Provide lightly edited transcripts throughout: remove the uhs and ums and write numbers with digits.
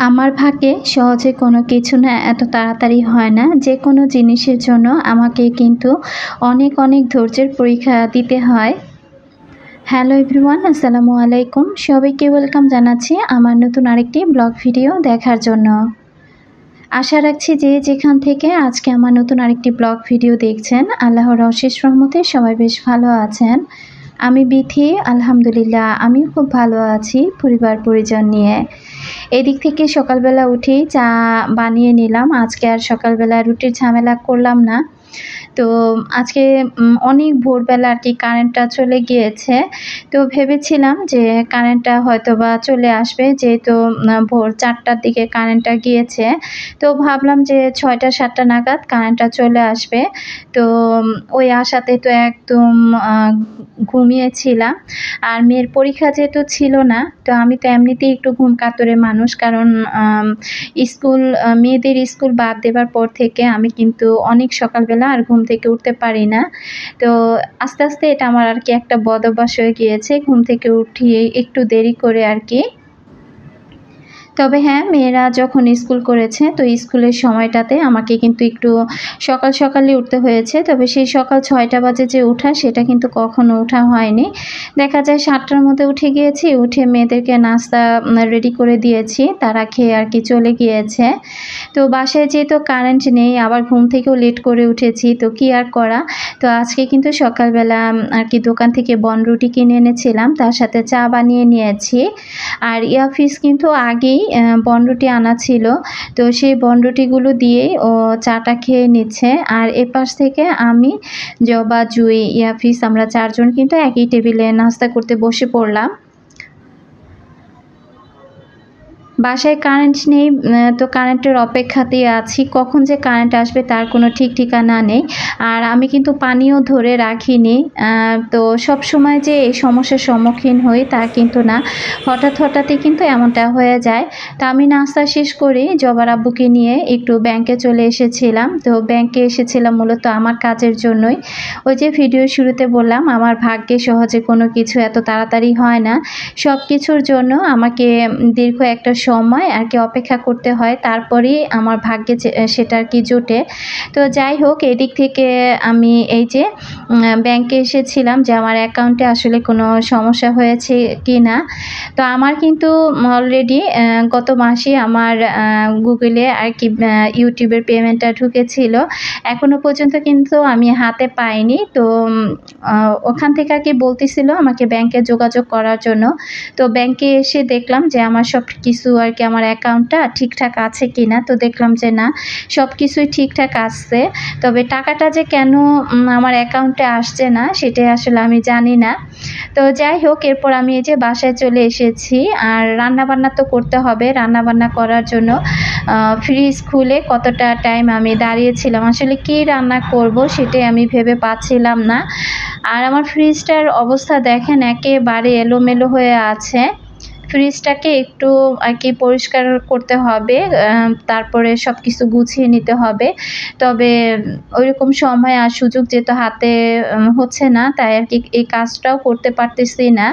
আমার ভাগ্যে সহজে কোনো কিছু না এত তাড়াতাড়ি হয় না। যেকোনো জিনিসের জন্য আমাকে কিন্তু অনেক, অনেক ধৈর্যের পরীক্ষা দিতে হয়। হ্যালো এভরিওয়ান, আসসালামু আলাইকুম। সবাইকে ওয়েলকাম জানাচ্ছি আমার নতুন আরেকটি ব্লগ ভিডিও দেখার জন্য। আশা রাখছি যে যেখান থেকে আজকে আমার নতুন আরেকটি ব্লগ ভিডিও দেখছেন, আল্লাহর অশেষ রহমতে সবাই বেশ ভালো আছেন। আমি বিথি, আলহামদুলিল্লাহ আমিও খুব ভালো আছি পরিবার পরিজন নিয়ে। এদিক থেকে সকালবেলা উঠেই চা বানিয়ে নিলাম। আজকে আর সকালবেলা রুটির ঝামেলা করলাম না। তো আজকে অনেক ভোরবেলা আর কি কারেন্টটা চলে গিয়েছে। তো ভেবেছিলাম যে কারেন্টটা হয়তোবা চলে আসবে, যেহেতু ভোর ৪টার দিকে কারেন্টটা গিয়েছে। তো ভাবলাম যে ৬টা-৭টা নাগাদ কারেন্টটা চলে আসবে। তো ওই আশাতে তো একদম ঘুমিয়েছিলাম। আর মেয়ের পরীক্ষা যেহেতু ছিল না, তো আমি তো এমনিতেই একটু ঘুম কাতরে মানুষ। কারণ মেয়েদের স্কুল বাদ দেবার পর থেকে আমি কিন্তু অনেক সকালবেলা আর ঘুম থেকে উঠতে পারি না। তো আস্তে, আস্তে এটা আমার আর কি একটা বদ অভ্যাস হয়ে গিয়েছে ঘুম থেকে উঠিয়ে একটু দেরি করে আর কি। তবে হ্যাঁ, মেয়েরা যখন স্কুল করেছে তো স্কুলের সময়টাতে আমাকে কিন্তু একটু সকাল সকালই উঠতে হয়েছে। তবে সেই সকাল ৬টা বাজে যে ওঠা সেটা কিন্তু কখনো ওঠা হয়নি। দেখা যায় ৭টার মধ্যে উঠে গিয়েছি, উঠে মেয়েদেরকে নাস্তা রেডি করে দিয়েছি। তারা খেয়ে আর কি চলে গিয়েছে। তো বাসায় যেহেতু কারেন্ট নেই, আবার ঘুম থেকেও লেট করে উঠেছি, তো কি আর করা। তো আজকে কিন্তু সকালবেলা আর কি দোকান থেকে বনরুটি কিনে এনেছিলাম, তার সাথে চা বানিয়ে নিয়েছি। আর ইয়াফিস কিন্তু আগেই বনরুটি আনা ছিল। তো সেই বনরুটিগুলো দিয়েই ও চাটা খেয়ে নিচ্ছে। আর এপাশ থেকে আমি, জবা, জুই, ইয়াফিস আমরা ৪ জন কিন্তু একই টেবিলে নাস্তা করতে বসে পড়লাম। বাসায় কারেন্ট নেই, তো কারেন্টের অপেক্ষাতেই আছি। কখন যে কারেন্ট আসবে তার কোনো ঠিক ঠিকানা নেই। আর আমি কিন্তু পানিও ধরে রাখিনি। তো সবসময় যে এই সমস্যার সম্মুখীন হই তা কিন্তু না। হঠাৎ হঠাৎই কিন্তু এমনটা হয়ে যায়। তো আমি নাস্তা শেষ করে জবার আব্বুকে নিয়ে একটু ব্যাংকে চলে এসেছিলাম। তো ব্যাংকে এসেছিলাম মূলত আমার কাজের জন্যই। ওই যে ভিডিওর শুরুতে বললাম, আমার ভাগ্যে সহজে কোনো কিছু এত তাড়াতাড়ি হয় না। সব কিছুর জন্য আমাকে দীর্ঘ একটা সময় আর কি অপেক্ষা করতে হয়, তারপরেই আমার ভাগ্যে সেটা আর কি জোটে। তো যাই হোক, এদিক থেকে আমি এই যে ব্যাংকে এসেছিলাম যে আমার অ্যাকাউন্টে আসলে কোনো সমস্যা হয়েছে কিনা। তো আমার কিন্তু অলরেডি গত মাসে আমার গুগলে আর কি ইউটিউবের পেমেন্টটা ঢুকেছিল। এখনো পর্যন্ত কিন্তু আমি হাতে পাইনি। তো ওখান থেকে আর কি বলতেছিল আমাকে ব্যাংকে যোগাযোগ করার জন্য। তো ব্যাংকে এসে দেখলাম যে আমার সব কিছু আর কি আমার অ্যাকাউন্টটা ঠিকঠাক আছে কিনা। তো দেখলাম যে না, সব কিছুই ঠিকঠাক আছে। তবে টাকাটা যে কেন আমার অ্যাকাউন্টে আসছে না সেটাই আসলে আমি জানি না। তো যাই হোক, এরপর আমি এই যে বাসায় চলে এসেছি। আর রান্নাবান্না তো করতে হবে। রান্নাবান্না করার জন্য ফ্রিজ খুলে কতটা টাইম আমি দাঁড়িয়েছিলাম। আসলে কী রান্না করব সেটাই আমি ভেবে পাচ্ছিলাম না। আর আমার ফ্রিজটার অবস্থা দেখেন, একেবারে এলোমেলো হয়ে আছে। ফ্রিজটাকে একটু আর কি পরিষ্কার করতে হবে, তারপরে সব কিছু গুছিয়ে নিতে হবে। তবে ওইরকম সময় আর সুযোগ যেহেতু হাতে হচ্ছে না, তাই আর কি এই কাজটাও করতে পারতেছি না।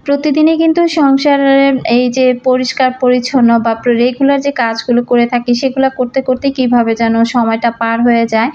প্রতিদিনই কিন্তু সংসারের এই যে পরিষ্কার পরিচ্ছন্ন বা রেগুলার যে কাজগুলো করে থাকি সেগুলো করতে করতে কিভাবে যেন সময়টা পার হয়ে যায়।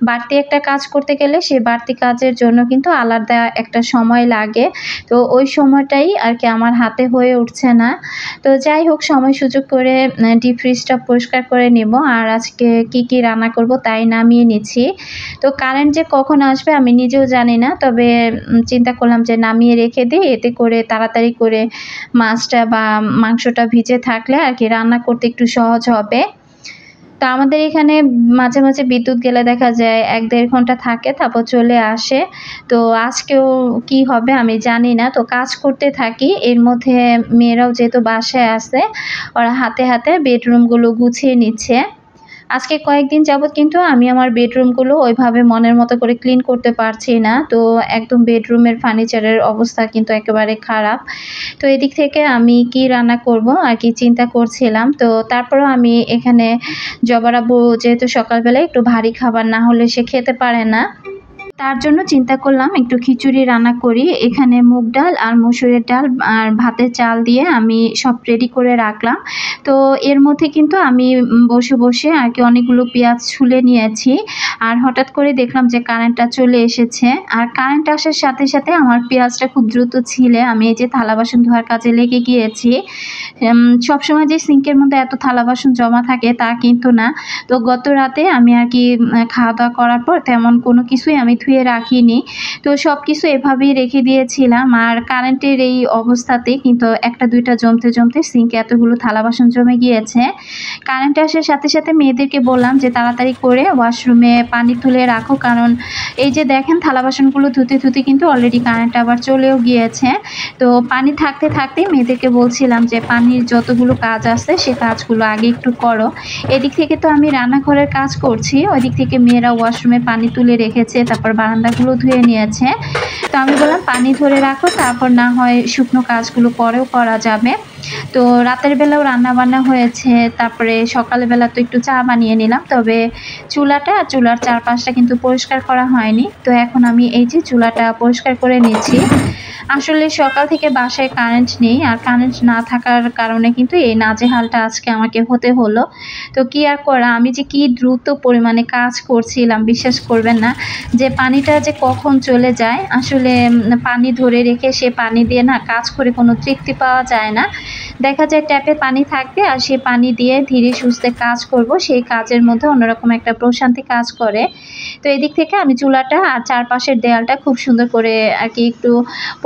বাড়তি একটা কাজ করতে গেলে সেই বাড়তি কাজের জন্য কিন্তু আলাদা একটা সময় লাগে। তো ওই সময়টাই আর কি আমার হাতে হয়ে উঠছে না। তো যাই হোক, সময় সুযোগ করে ডিপ ফ্রিজটা পরিষ্কার করে নেব। আর আজকে কি, কি রান্না করব তাই নামিয়ে নিচ্ছি। তো কারেন্ট যে কখন আসবে আমি নিজেও জানি না। তবে চিন্তা করলাম যে নামিয়ে রেখে দিই, এতে করে তাড়াতাড়ি করে মাছটা বা মাংসটা ভিজে থাকলে আর কি রান্না করতে একটু সহজ হবে। তো আমাদের এখানে মাঝে, মাঝে বিদ্যুৎ গেলে দেখা যায় ১-১.৫ ঘন্টা থাকে, তারপর চলে আসে। তো আজকেও কি হবে আমি জানি না। তো কাজ করতে থাকি। এর মধ্যে মেয়েরাও যেহেতু বাসায় আছে, ওরা হাতে, হাতে বেডরুমগুলো গুছিয়ে নিচ্ছে। আজকে কয়েকদিন যাবৎ কিন্তু আমি আমার বেডরুমগুলো ওইভাবে মনের মতো করে ক্লিন করতে পারছি না। তো একদম বেডরুমের ফার্নিচারের অবস্থা কিন্তু একেবারে খারাপ। তো এদিক থেকে আমি কি রান্না করব আর কি চিন্তা করছিলাম। তো তারপরেও আমি এখানে জবার আব্বু যেহেতু সকালবেলায় একটু ভারী খাবার না হলে সে খেতে পারে না। তার জন্য চিন্তা করলাম একটু খিচুড়ি রান্না করি। এখানে মুগ ডাল আর মসুরের ডাল আর ভাতের চাল দিয়ে আমি সব রেডি করে রাখলাম। তো এর মধ্যে কিন্তু আমি বসে, বসে আর কি অনেকগুলো পেঁয়াজ ছুলে নিয়েছি। আর হঠাৎ করে দেখলাম যে কারেন্টটা চলে এসেছে। আর কারেন্ট আসার সাথে, সাথে আমার পেঁয়াজটা খুব দ্রুত ছিলে আমি এই যে থালা বাসন ধোয়ার কাজে লেগে গিয়েছি। সবসময় যে সিঙ্কের মধ্যে এত থালা বাসন জমা থাকে তা কিন্তু না। তো গত রাতে আমি আর কি খাওয়া-দাওয়া করার পর তেমন কোনো কিছুই আমি ধুয়ে রাখিনি। তো সবকিছু এভাবেই রেখে দিয়েছিলাম। আর কারেন্টের এই অবস্থাতে কিন্তু ১টা-২টা জমতে, জমতে সিঙ্কে এতগুলো থালা বাসন জমে গিয়েছে। কারেন্ট আসার সাথে, সাথে মেয়েদেরকে বললাম যে তাড়াতাড়ি করে ওয়াশরুমে পানি তুলে রাখো। কারণ এই যে দেখেন থালা বাসনগুলো ধুতে, ধুতে কিন্তু অলরেডি কারেন্ট আবার চলেও গিয়েছে। তো পানি থাকতে, থাকতেই মেয়েদেরকে বলছিলাম যে পানির যতগুলো কাজ আছে সে কাজগুলো আগে একটু করো। এদিক থেকে তো আমি রান্নাঘরের কাজ করছি, ওইদিক থেকে মেয়েরা ওয়াশরুমে পানি তুলে রেখেছে, তারপর বারান্দাগুলো ধুয়ে নিয়েছে। তো আমি বললাম পানি ধরে রাখো, তারপর না হয় শুকনো কাজগুলো পরেও করা যাবে। তো রাতের বেলাও রান্নাবান্না হয়েছে, তারপরে সকালবেলা তো একটু চা বানিয়ে নিলাম। তবে চুলার চারপাশটা কিন্তু পরিষ্কার করা হয়নি। তো এখন আমি এই যে চুলাটা পরিষ্কার করে নিচ্ছি। আসলে সকাল থেকে বাসায় কারেন্ট নেই, আর কারেন্ট না থাকার কারণে কিন্তু এই নাজেহালটা আজকে আমাকে হতে হলো। তো কি আর করা, আমি যে কি দ্রুত পরিমাণে কাজ করছিলাম বিশ্বাস করবেন না, যে পানিটা যে কখন চলে যায় আসলে পানি ধরে রেখে সে পানি দিয়ে না কাজ করে কোনো তৃপ্তি পাওয়া যায় না। দেখা যায় ট্যাপে পানি থাকবে আর সে পানি দিয়ে ধীরে সুস্থে কাজ করব, সেই কাজের মধ্যে অন্যরকম একটা প্রশান্তি কাজ করে। তো এদিক থেকে আমি চুলাটা আর চারপাশের দেয়ালটা খুব সুন্দর করে আর কি একটু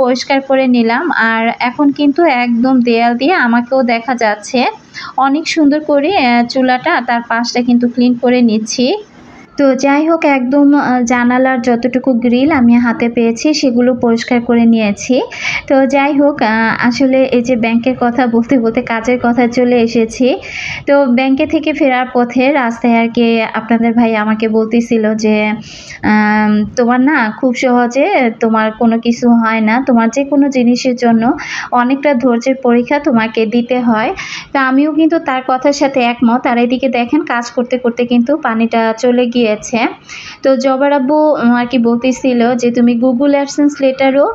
পরিষ্কার করে নিলাম। আর এখন কিন্তু একদম দেয়াল দিয়ে আমাকেও দেখা যাচ্ছে অনেক সুন্দর করে চুলাটা তার পাশটা কিন্তু ক্লিন করে নিচ্ছি। তো যাই হোক একদম জানালার যতটুকু গ্রিল আমি হাতে পেয়েছি সেগুলো পরিষ্কার করে নিয়েছি। তো যাই হোক আসলে এই যে ব্যাংকের কথা বলতে, বলতে কাজের কথায় চলে এসেছি। তো ব্যাংকে থেকে ফেরার পথে রাস্তায় আর কি আপনাদের ভাই আমাকে বলতেছিল যে তোমার না খুব সহজে তোমার কোনো কিছু হয় না। তোমার যেকোনো জিনিসের জন্য অনেকটা ধৈর্যের পরীক্ষা তোমাকে দিতে হয়। তো আমিও কিন্তু তার কথার সাথে একমত। আর এদিকে দেখেন কাজ করতে, করতে কিন্তু পানিটা চলে গিয়েছে। তো জবার আব্বু আর কি বলতেছিল যে তুমি গুগল অ্যাডসেন্স লেটারও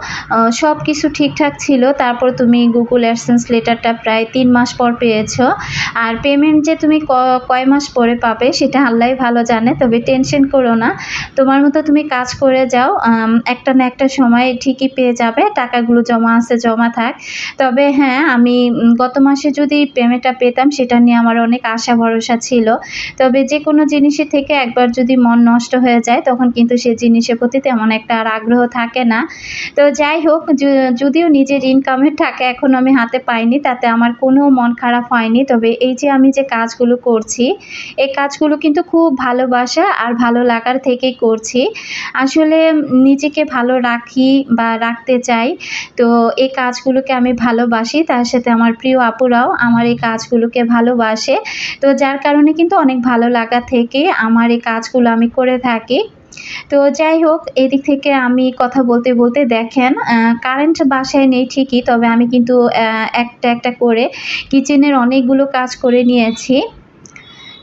সব কিছু ঠিকঠাক ছিল, তারপর তুমি গুগল অ্যাডসেন্স লেটারটা প্রায় ৩ মাস পর পেয়েছো। আর পেমেন্ট যে তুমি কয় মাস পরে পাবে সেটা আল্লাহই ভালো জানে। তবে টেনশন করো না, তোমার মতো তুমি কাজ করে যাও, একটা না একটা সময় ঠিকই পেয়ে যাবে। টাকাগুলো জমা আছে জমা থাক। তবে হ্যাঁ, আমি গত মাসে যদি পেমেন্টটা পেতাম সেটা নিয়ে আমার অনেক আশা ভরসা ছিল। তবে যেকোনো জিনিসের থেকে একবার যদি মন নষ্ট হয়ে যায় তখন কিন্তু সে জিনিসের প্রতি তেমন একটা আর আগ্রহ থাকে না। তো যাই হোক, যদিও নিজের ইনকামের টাকা এখনো আমি হাতে পাইনি, তাতে আমার কোনো মন খারাপ হয়নি। তবে এই যে আমি যে কাজগুলো করছি, এই কাজগুলো কিন্তু খুব ভালোবাসা আর ভালো লাগার থেকেই করছি। আসলে নিজেকে ভালো রাখি বা রাখতে চাই। তো এই কাজগুলোকে আমি ভালোবাসি, তার সাথে আমার প্রিয় আপুরাও আমার এই কাজগুলোকে ভালোবাসে। তো যার কারণে কিন্তু অনেক ভালো লাগা থেকে আমার এই কাজগুলো আমি করে থাকি। তো যাই হোক, এদিক থেকে আমি কথা বলতে, বলতে দেখেন কারেন্ট বাসায় নেই ঠিকই, তবে আমি কিন্তু একটা, একটা করে কিচেনের অনেকগুলো কাজ করে নিয়েছি।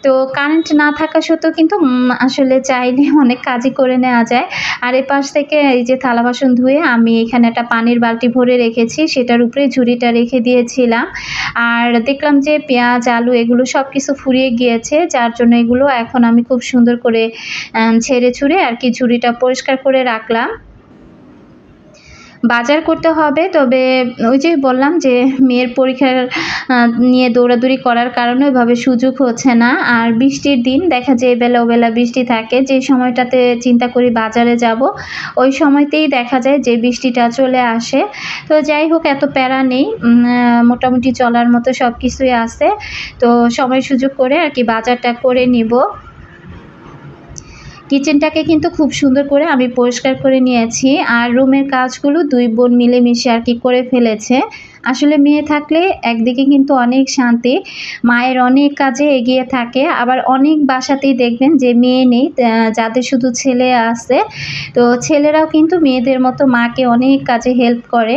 তো কারেন্ট না থাকা সত্ত্বেও কিন্তু আসলে চাইলে অনেক কাজই করে নেওয়া যায়। আর এপাশ থেকে এই যে থালা বাসন ধুয়ে আমি এখানে একটা পানির বালতি ভরে রেখেছি, সেটার উপরে ঝুড়িটা রেখে দিয়েছিলাম। আর দেখলাম যে পেঁয়াজ, আলু এগুলো সব কিছু ফুরিয়ে গিয়েছে, যার জন্য এগুলো এখন আমি খুব সুন্দর করে ঝেড়ে ঝুড়ে আর কি ঝুড়িটা পরিষ্কার করে রাখলাম। বাজার করতে হবে, তবে ওই যে বললাম যে মেয়ের পরীক্ষার নিয়ে দৌড়াদৌড়ি করার কারণে ওইভাবে সুযোগ হচ্ছে না। আর বৃষ্টির দিন দেখা যায় এবেলা ওবেলা বৃষ্টি থাকে, যে সময়টাতে চিন্তা করি বাজারে যাব ওই সময়তেই দেখা যায় যে বৃষ্টিটা চলে আসে। তো যাই হোক এত প্যারা নেই, মোটামুটি চলার মতো সব কিছুই আছে। তো সময় সুযোগ করে আর কি বাজারটা করে নিব। কিচেনটাকে কিন্তু খুব সুন্দর করে আমি পরিষ্কার করে নিয়েছি। আর রুমের কাজগুলো ২ বোন মিলেমিশে আর কি করে ফেলেছে। আসলে মেয়ে থাকলে একদিকে কিন্তু অনেক শান্তি, মায়ের অনেক কাজে এগিয়ে থাকে। আবার অনেক বাসাতেই দেখবেন যে মেয়ে নেই, যাদের শুধু ছেলে আছে, তো ছেলেরাও কিন্তু মেয়েদের মতো মাকে অনেক কাজে হেল্প করে।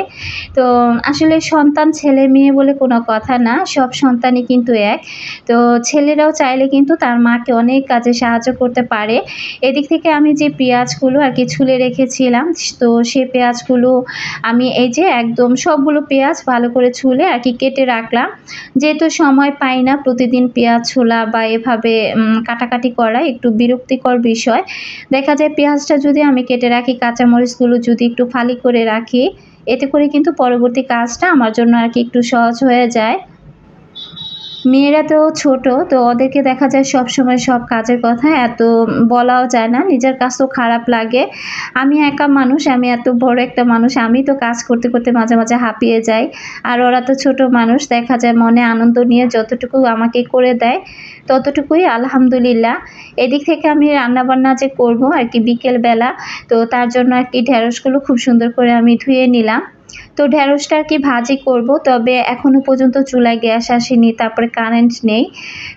তো আসলে সন্তান ছেলে মেয়ে বলে কোনো কথা না, সব সন্তানই কিন্তু এক। তো ছেলেরাও চাইলে কিন্তু তার মাকে অনেক কাজে সাহায্য করতে পারে। এদিক থেকে আমি যে পেঁয়াজগুলো আর কি ছুলে রেখেছিলাম, তো সে পেঁয়াজগুলো আমি এই যে একদম সবগুলো পেঁয়াজ ভালো করে ছুলে আর কি কেটে রাখলাম। যেহেতু সময় পাই না প্রতিদিন পেঁয়াজ ছোলা বা এভাবে কাটাকাটি করা একটু বিরক্তিকর বিষয়। দেখা যায় পেঁয়াজটা যদি আমি কেটে রাখি, কাঁচামরিচগুলো যদি একটু ফালি করে রাখি, এতে করে কিন্তু পরবর্তী কাজটা আমার জন্য আর কি একটু সহজ হয়ে যায়। মেয়েরা তো ছোট, তো ওদেরকে দেখা যায় সবসময় সব কাজের কথা এত বলাও যায় না। নিজের কাজ তো খারাপ লাগে। আমি একা মানুষ, আমি এত বড় একটা মানুষ, আমি তো কাজ করতে, করতে মাঝে, মাঝে হাঁপিয়ে যাই। আর ওরা তো ছোট মানুষ, দেখা যায় মনে আনন্দ নিয়ে যতটুকু আমাকে করে দেয়, ততটুকুই আলহামদুলিল্লাহ। এদিক থেকে আমি রান্নাবান্না যে করব আর কি বিকেলবেলা, তো তার জন্য আর কি ঢেঁড়সগুলো খুব সুন্দর করে আমি ধুয়ে নিলাম। তো ঢেঁড়সটা আর কি ভাজি করব, তবে এখনো পর্যন্ত চুলায় গ্যাস আসেনি, তারপরে কারেন্ট নেই।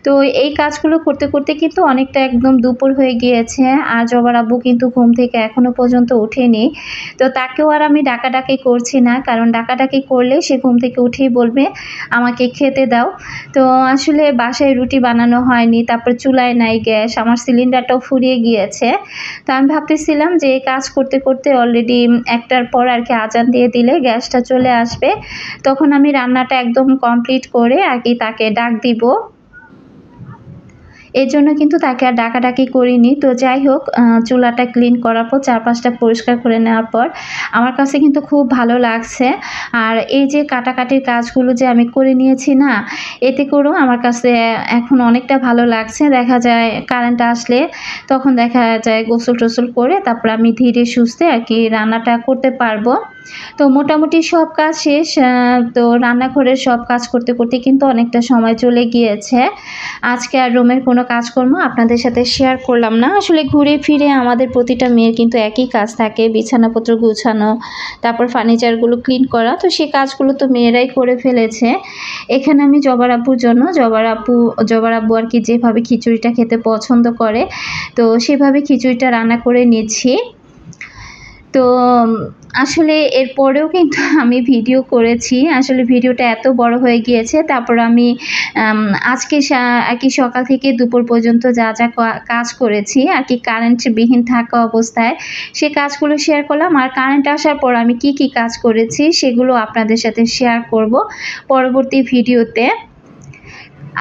তো এই কাজগুলো করতে, করতে কিন্তু অনেকটা একদম দুপুর হয়ে গিয়েছে। আর জবার আব্বু কিন্তু ঘুম থেকে এখনো পর্যন্ত ওঠেনি। তো তাকেও আর আমি ডাকাডাকি করছি না, কারণ ডাকাডাকি করলে সে ঘুম থেকে উঠেই বলবে আমাকে খেতে দাও। তো আসলে বাসায় রুটি বানানো হয়নি, তারপর চুলায় নাই গ্যাস, আমার সিলিন্ডারটাও ফুরিয়ে গিয়েছে। তো আমি ভাবতেছিলাম যে এই কাজ করতে, করতে অলরেডি ১টার পর আর কি আজান দিয়ে দিলে গ্যাসটা চলে আসবে। তখন আমি রান্নাটা একদম কমপ্লিট করে আর কি তাকে ডাক দিব। এজন্য কিন্তু তাকে আর ডাকাডাকি করিনি। তো যাই হোক, চুলাটা ক্লিন করার পর চারপাশটা পরিষ্কার করে নেওয়ার পর আমার কাছে কিন্তু খুব ভালো লাগছে। আর এই যে কাটাকাটির কাজগুলো যে আমি করে নিয়েছি না, এতে করেও আমার কাছে এখন অনেকটা ভালো লাগছে। দেখা যায় কারেন্ট আসলে তখন দেখা যায় গোসল-টোসল করে তারপর আমি ধীরে সুস্থে আর কি রান্নাটা করতে পারবো। তো মোটামুটি সব কাজ শেষ। তো রান্নাঘরের সব কাজ করতে, করতে কিন্তু অনেকটা সময় চলে গিয়েছে। আজকে আর রুমের কোনো কাজকর্ম আপনাদের সাথে শেয়ার করলাম না। আসলে ঘুরে ফিরে আমাদের প্রতিটা মেয়ের কিন্তু একই কাজ থাকে, বিছানাপত্র গুছানো, তারপর ফার্নিচারগুলো ক্লিন করা। তো সেই কাজগুলো তো মেয়েরাই করে ফেলেছে। এখানে আমি জবার আব্বুর জন্য জবার আব্বু আর কি যেভাবে খিচুড়িটা খেতে পছন্দ করে, তো সেভাবে খিচুড়িটা রান্না করে নিচ্ছি। তো আসলে এরপরেও কিন্তু আমি ভিডিও করেছি। আসলে ভিডিওটা এত বড় হয়ে গিয়েছে। তারপর আমি আজকে আর কি সকাল থেকে দুপুর পর্যন্ত যা, যা কাজ করেছি আর কি কারেন্টবিহীন থাকা অবস্থায়, সে কাজগুলো শেয়ার করলাম। আর কারেন্ট আসার পর আমি কি, কি কাজ করেছি সেগুলো আপনাদের সাথে শেয়ার করব পরবর্তী ভিডিওতে।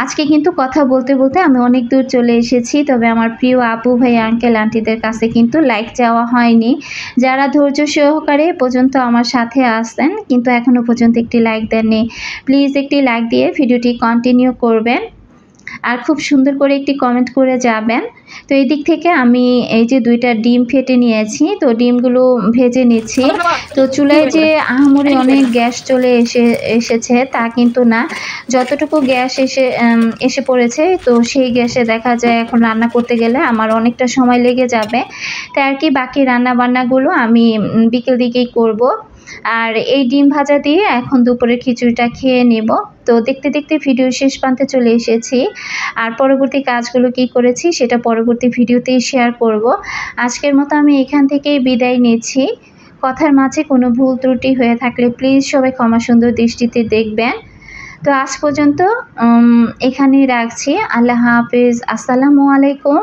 আজকে কিন্তু কথা বলতে, বলতে আমি অনেক দূর চলে এসেছি। তবে আমার প্রিয় আপু, ভাই, আঙ্কেল, আন্টিদের কাছে কিন্তু লাইক চাওয়া হয়নি। যারা ধৈর্য সহকারে এ পর্যন্ত আমার সাথে আছেন কিন্তু এখনো পর্যন্ত একটি লাইক দেননি, প্লিজ একটি লাইক দিয়ে ভিডিওটি কন্টিনিউ করবেন। আর খুব সুন্দর করে একটি কমেন্ট করে যাবেন। তো এই দিক থেকে আমি এই যে ২টা ডিম ফেটে নিয়েছি, তো ডিমগুলো ভেজে নিচ্ছি। তো চুলায় যে আহামরি অনেক গ্যাস চলে এসেছে তা কিন্তু না। যতটুকু গ্যাস এসে পড়েছে, তো সেই গ্যাসে দেখা যায় এখন রান্না করতে গেলে আমার অনেকটা সময় লেগে যাবে। তাই আর কি বাকি রান্নাবান্নাগুলো আমি বিকেল দিকেই করব। আর এই ডিম ভাজা দিয়ে এখন দুপুরের খিচুড়িটা খেয়ে নেব। তো দেখতে, দেখতে ভিডিও শেষ প্রান্তে চলে এসেছি। আর পরবর্তী কাজগুলো কি করেছি সেটা পরবর্তী ভিডিওতেই শেয়ার করব। আজকের মতো আমি এখান থেকেই বিদায় নিচ্ছি। কথার মাঝে কোনো ভুল ত্রুটি হয়ে থাকলে প্লিজ সবাই ক্ষমা সুন্দর দৃষ্টিতে দেখবেন। তো আজ পর্যন্ত এখানেই রাখছি। আল্লাহ হাফেজ। আসসালামু আলাইকুম।